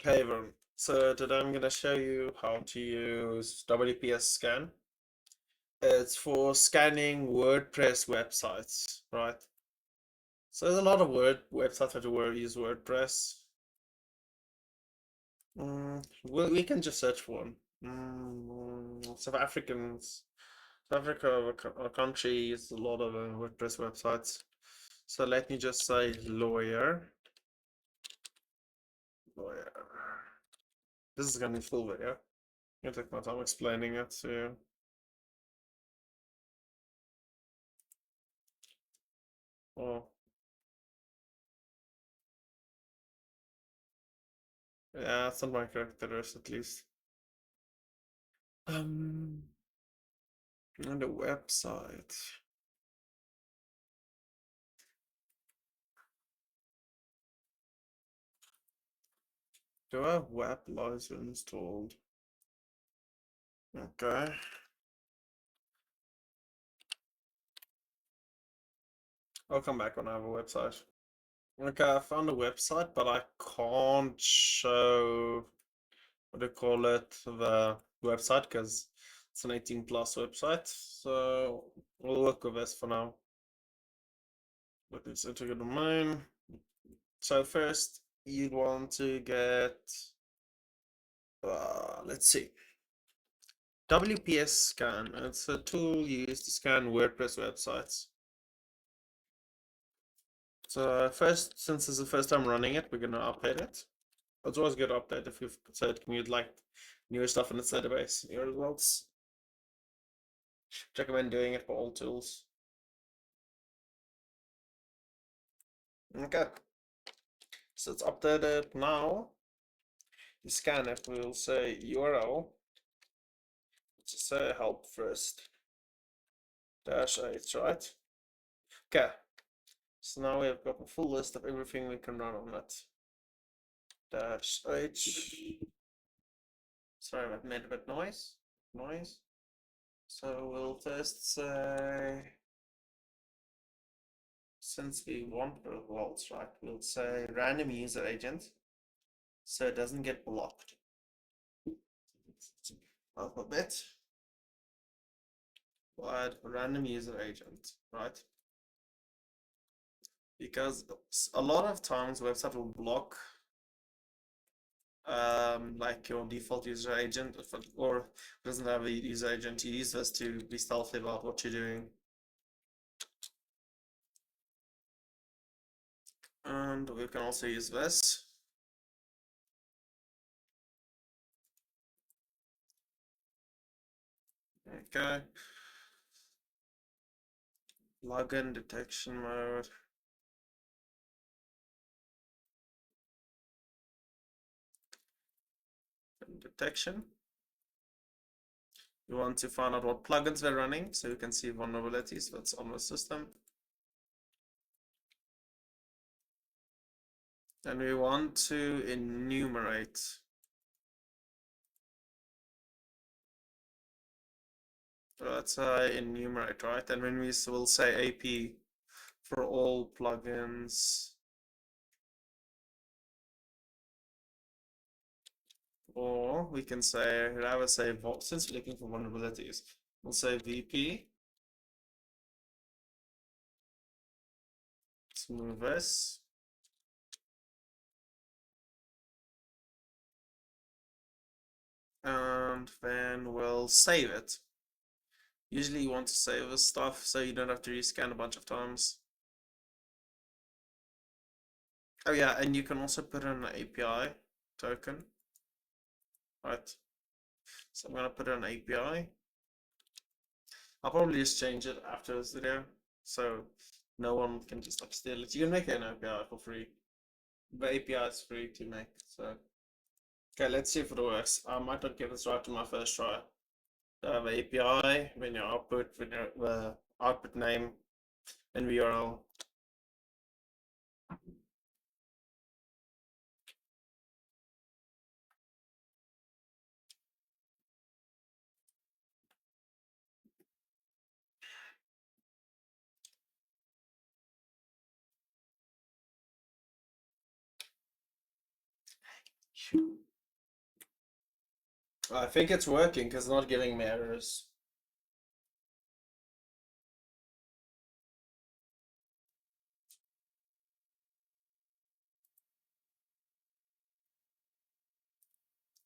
Hey everyone, so today I'm going to show you how to use WPScan. It's for scanning WordPress websites, right? So there's a lot of websites that use WordPress. We can just search for one. South Africa, a country, uses a lot of WordPress websites. So let me just say lawyer. This is going to be full video. I'm going to take my time explaining it to you. Oh, yeah, it's not my characters at least. On the website. Do I have web license installed? Okay. I'll come back when I have a website. Okay, I found a website, but I can't show what do you call it, the website, because it's an 18 plus website. So we'll work with this for now. Let me enter your domain. So first you'd want to get let's see. WPScan. It's a tool used to scan WordPress websites. So first, since it's the first time running it, we're gonna update it. It's always good to update if you've said you'd like newer stuff in its database. Your results. Recommend doing it for all tools. Okay. So it's updated now. You scan it, we'll say URL. Just say help first. -8, right? Okay. So now we have got a full list of everything we can run on it. -H. Sorry, that made a bit noise. So we'll first say, since we want the vaults, right, we'll say random user agent, so it doesn't get blocked. Alphabet, add random user agent, right? Because a lot of times website will block like your default user agent, or doesn't have a user agent. You use this to be stealthy about what you're doing. And we can also use this. Okay. Login detection mode. Detection. We want to find out what plugins we're running so we can see vulnerabilities that's on the system. And we want to enumerate. So that's enumerate, right? And when we will say AP for all plugins, or we can say, rather say, since we're looking for vulnerabilities, we'll say VP. Let's move this. And then we'll save it. Usually you want to save this stuff so you don't have to rescan a bunch of times. Oh yeah, and you can also put in an API token, right? So I'm gonna put in an API. I'll probably just change it after this video, so no one can just like steal it. You can make an API for free. The API is free to make, so. Okay, let's see if it works. I might not get this right on my first try. The API, when your output, when your the output name and URL. I think it's working because it's not giving me errors.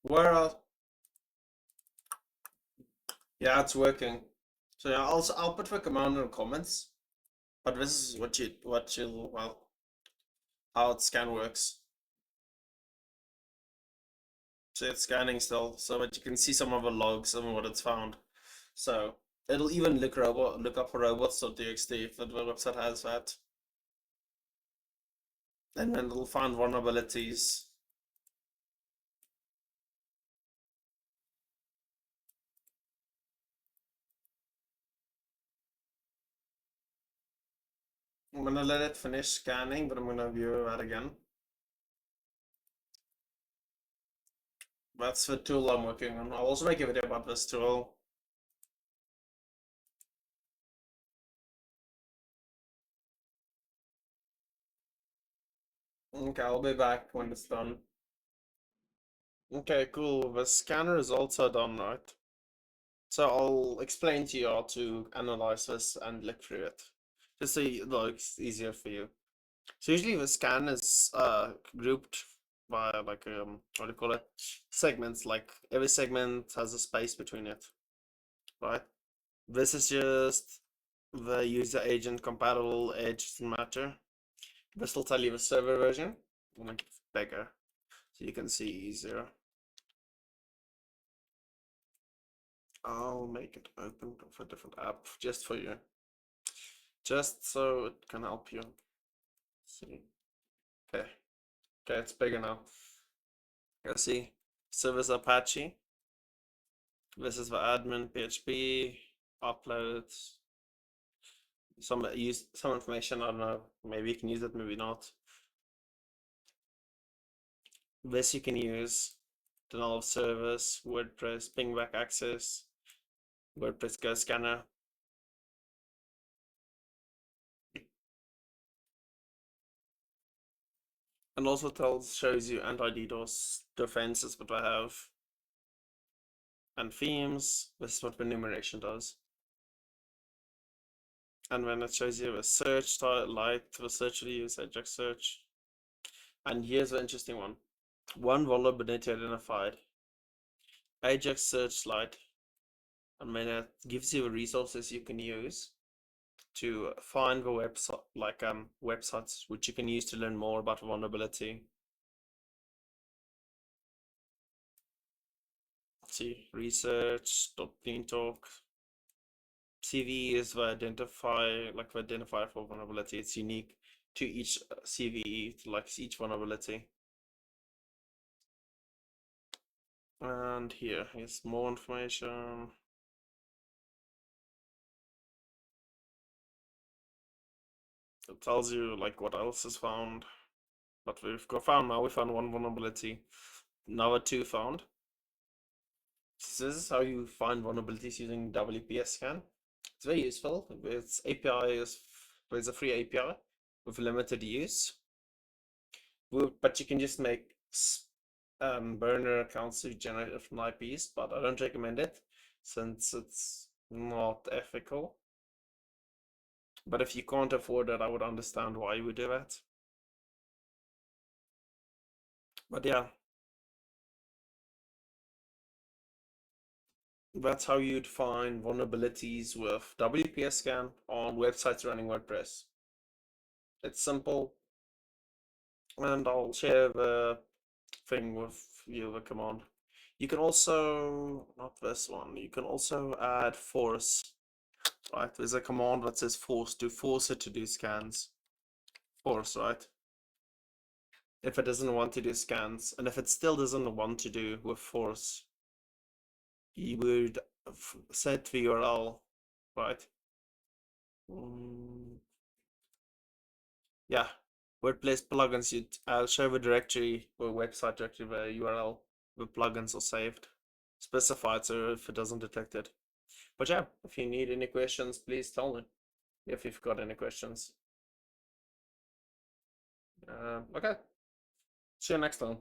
Where else? Yeah, it's working. So yeah, I'll put the command in the comments. But this is well, how its scan works. So it's scanning still, so that you can see some of the logs and what it's found. So it'll even look up for robots.txt if the website has that. And then it'll find vulnerabilities. I'm gonna let it finish scanning, but I'm gonna view that again. That's the tool I'm working on. I'll also make a video about this tool. Okay, I'll be back when it's done. Okay, cool. The scanner is also done, right? So I'll explain to you how to analyze this and look through it, just so it looks easier for you. So usually the scan is grouped by like what do you call it? Segments. Like every segment has a space between it, right? This is just the user agent compatible edge doesn't matter. This will tell you the server version. I'll make it bigger so you can see easier. I'll make it open for a different app just for you, just so it can help you see. Okay, okay, it's bigger now. Let's see. Service Apache. This is the admin PHP uploads. Some information. I don't know. Maybe you can use it, maybe not. This you can use. Denial of service, WordPress, pingback access, WordPress Go Scanner. And also shows you anti-DDoS defenses, what I have. And themes. This is what the enumeration does. And then it shows you a search light, the search we use, Ajax search. And here's the interesting one. One vulnerability identified. Ajax search light. And then it gives you resources you can use to find the website, like websites which you can use to learn more about vulnerability. Let's see, research.clean talk. CVE is the identifier for vulnerability. It's unique to each CVE, like each vulnerability. And here is more information. It tells you like what else is found. But we found one vulnerability. Now two found. So this is how you find vulnerabilities using WPScan. It's very useful. Its API there's a free API with limited use. But you can just make burner accounts to generate different IPs, but I don't recommend it since it's not ethical. But if you can't afford it, I would understand why you would do that. But yeah, that's how you'd find vulnerabilities with WPScan on websites running WordPress. It's simple, and I'll share the thing with you, the command. You can also, not this one, you can also add force, right? There's a command that says force to force it to do scans. Force, right? If it doesn't want to do scans, and if it still doesn't want to do with force, you would set the URL, right? Yeah, WordPress plugins. I'll show the directory or website directory where URL the plugins are saved, specified so if it doesn't detect it. But yeah, if you need any questions, please tell me if you've got any questions. Okay, see you next time.